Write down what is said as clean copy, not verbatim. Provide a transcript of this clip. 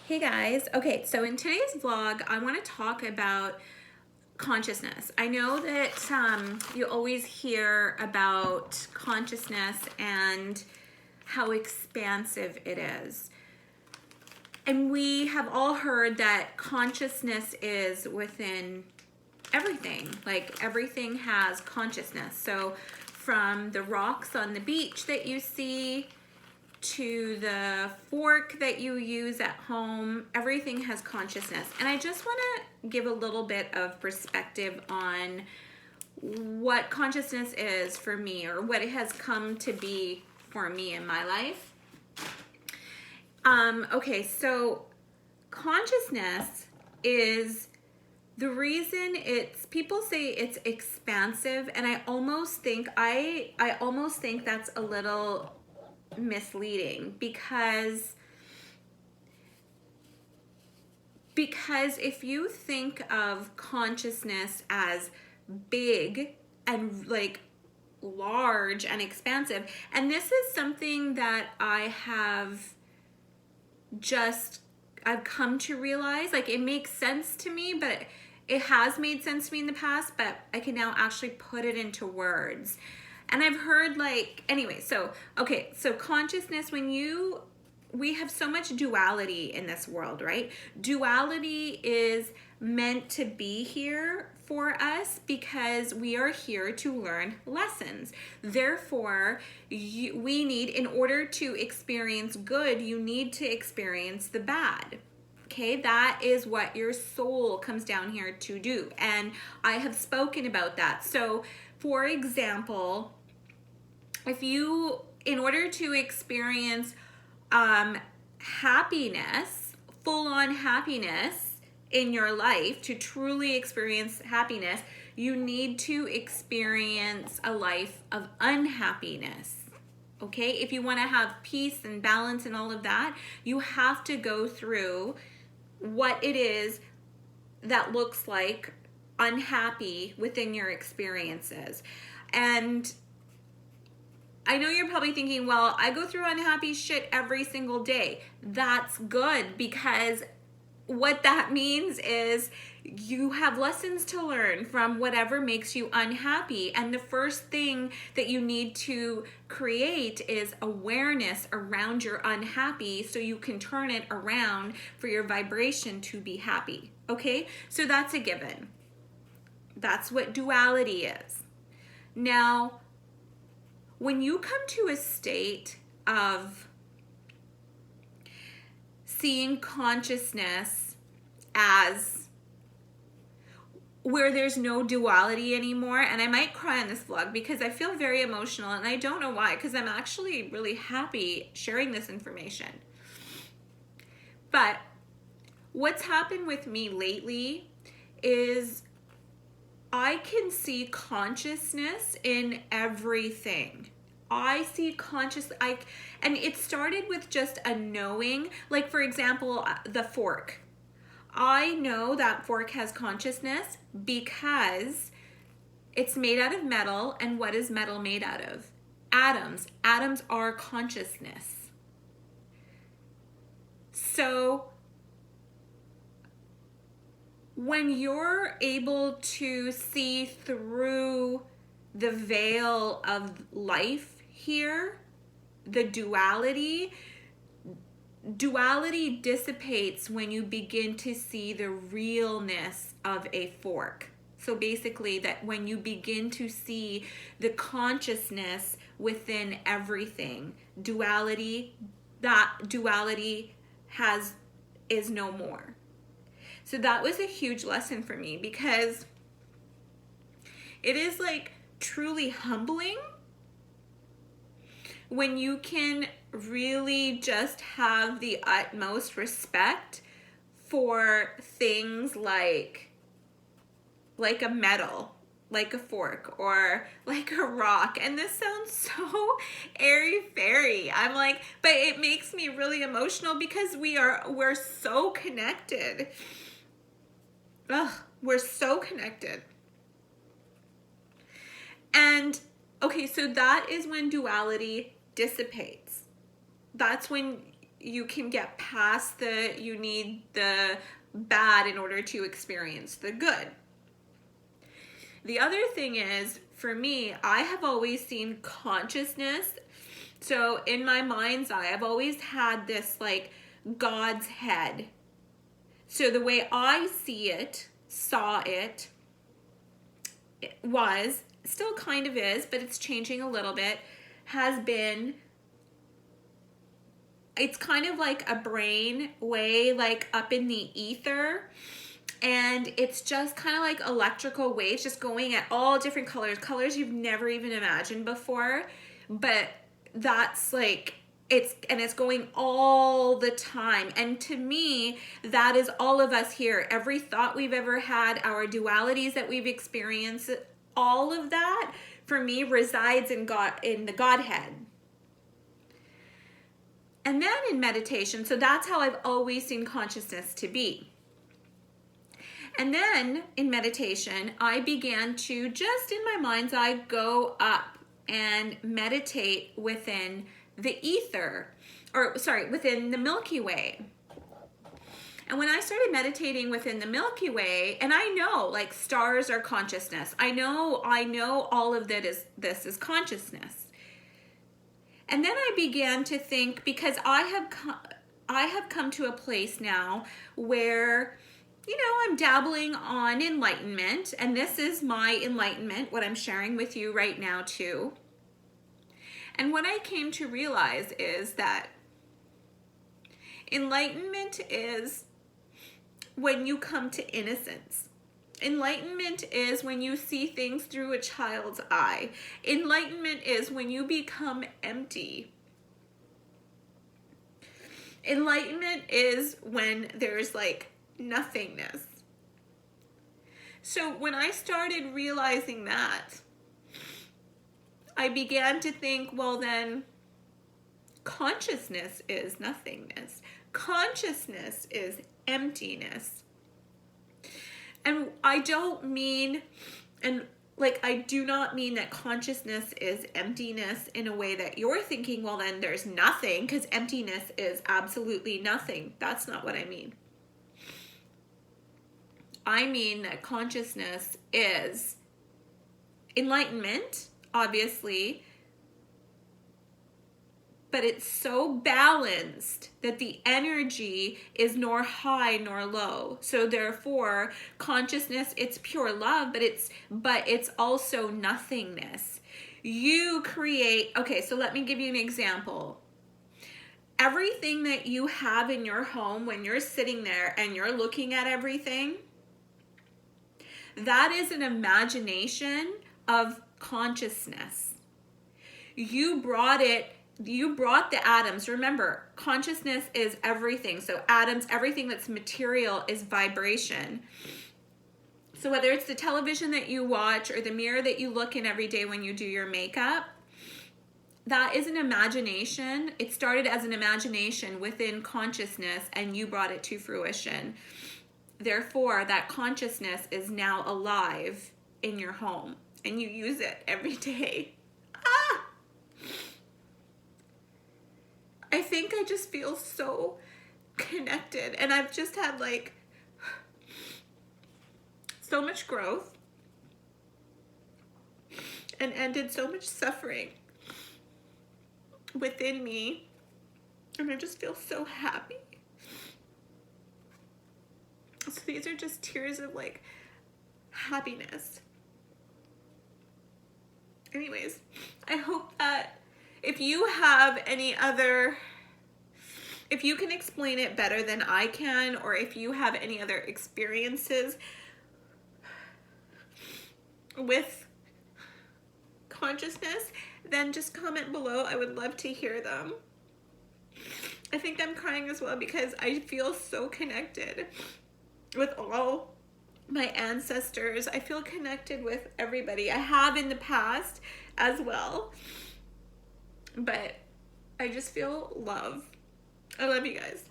Hey guys. Okay, so in today's vlog, I want to talk about consciousness. I know that you always hear about consciousness and how expansive it is. And we have all heard that consciousness is within everything. Like everything has consciousness. So from the rocks on the beach that you see to the fork that you use at home, everything has consciousness. And I just want to give a little bit of perspective on what consciousness is for me, or what it has come to be for me in my life. Okay, so consciousness is the reason people say it's expansive, and I almost think that's a little misleading because if you think of consciousness as big and like large and expansive, and this is something that I've come to realize, like it makes sense to me, but it has made sense to me in the past, but I can now actually put it into words. And I've heard so consciousness, we have so much duality in this world, right? Duality is meant to be here for us because we are here to learn lessons. Therefore, we need, in order to experience good, you need to experience the bad. Okay, that is what your soul comes down here to do. And I have spoken about that. So, for example, in order to experience happiness, full-on happiness in your life, to truly experience happiness, you need to experience a life of unhappiness. Okay, if you want to have peace and balance and all of that, you have to go through what it is that looks like unhappy within your experiences. And I know you're probably thinking, well, I go through unhappy shit every single day. That's good, because what that means is you have lessons to learn from whatever makes you unhappy. And the first thing that you need to create is awareness around your unhappy so you can turn it around for your vibration to be happy. Okay? So that's a given. That's what duality is. Now, when you come to a state of seeing consciousness as where there's no duality anymore, and I might cry on this vlog because I feel very emotional, and I don't know why, because I'm actually really happy sharing this information. But what's happened with me lately is I can see consciousness in everything. I see and it started with just a knowing. Like, for example, the fork. I know that fork has consciousness because it's made out of metal, and what is metal made out of? Atoms. Atoms are consciousness. So when you're able to see through the veil of life here, the duality dissipates when you begin to see the realness of a fork. So basically, that when you begin to see the consciousness within everything, that duality is no more. So that was a huge lesson for me, because it is like truly humbling when you can really just have the utmost respect for things like a metal, like a fork, or like a rock. And this sounds so airy-fairy. I'm like, but it makes me really emotional because we're so connected. Ugh, we're so connected. And okay, so that is when duality dissipates. That's when you can get past you need the bad in order to experience the good. The other thing is, for me, I have always seen consciousness. So in my mind's eye, I've always had this like God's head. So the way I saw it was, still kind of is, but it's changing a little bit, has been, it's kind of like a brain way like up in the ether. And it's just kind of like electrical waves just going at all different colors you've never even imagined before. But that's like, it's going all the time. And to me, that is all of us here. Every thought we've ever had, our dualities that we've experienced, all of that for me resides in God, in the Godhead. And then in meditation, so that's how I've always seen consciousness to be. And then in meditation, I began to just in my mind's eye go up and meditate within the ether, within the Milky Way. And when I started meditating within the Milky Way, and I know like stars are consciousness. I know all of this is consciousness. And then I began to think, because I have come to a place now where, I'm dabbling on enlightenment, and this is my enlightenment, what I'm sharing with you right now too. And what I came to realize is that enlightenment is when you come to innocence. Enlightenment is when you see things through a child's eye. Enlightenment is when you become empty. Enlightenment is when there's like nothingness. So when I started realizing that, I began to think, well then, consciousness is nothingness. Consciousness is emptiness. And I do not mean that consciousness is emptiness in a way that you're thinking, well then there's nothing, because emptiness is absolutely nothing. That's not what I mean. I mean that consciousness is enlightenment, obviously, but it's so balanced that the energy is nor high nor low. So therefore, consciousness, it's pure love, but it's also nothingness. You create, okay, so let me give you an example. Everything that you have in your home, when you're sitting there and you're looking at everything, that is an imagination of consciousness. You brought the atoms. Remember, consciousness is everything. So atoms, everything that's material is vibration. So whether it's the television that you watch or the mirror that you look in every day when you do your makeup, that is an imagination. It started as an imagination within consciousness and you brought it to fruition. Therefore, that consciousness is now alive in your home and you use it every day. I think I just feel so connected, and I've just had like so much growth and ended so much suffering within me, and I just feel so happy. So these are just tears of like happiness. Anyways, I hope that if you have if you can explain it better than I can, or if you have any other experiences with consciousness, then just comment below. I would love to hear them. I think I'm crying as well because I feel so connected with all my ancestors. I feel connected with everybody. I have in the past as well. But I just feel love. I love you guys.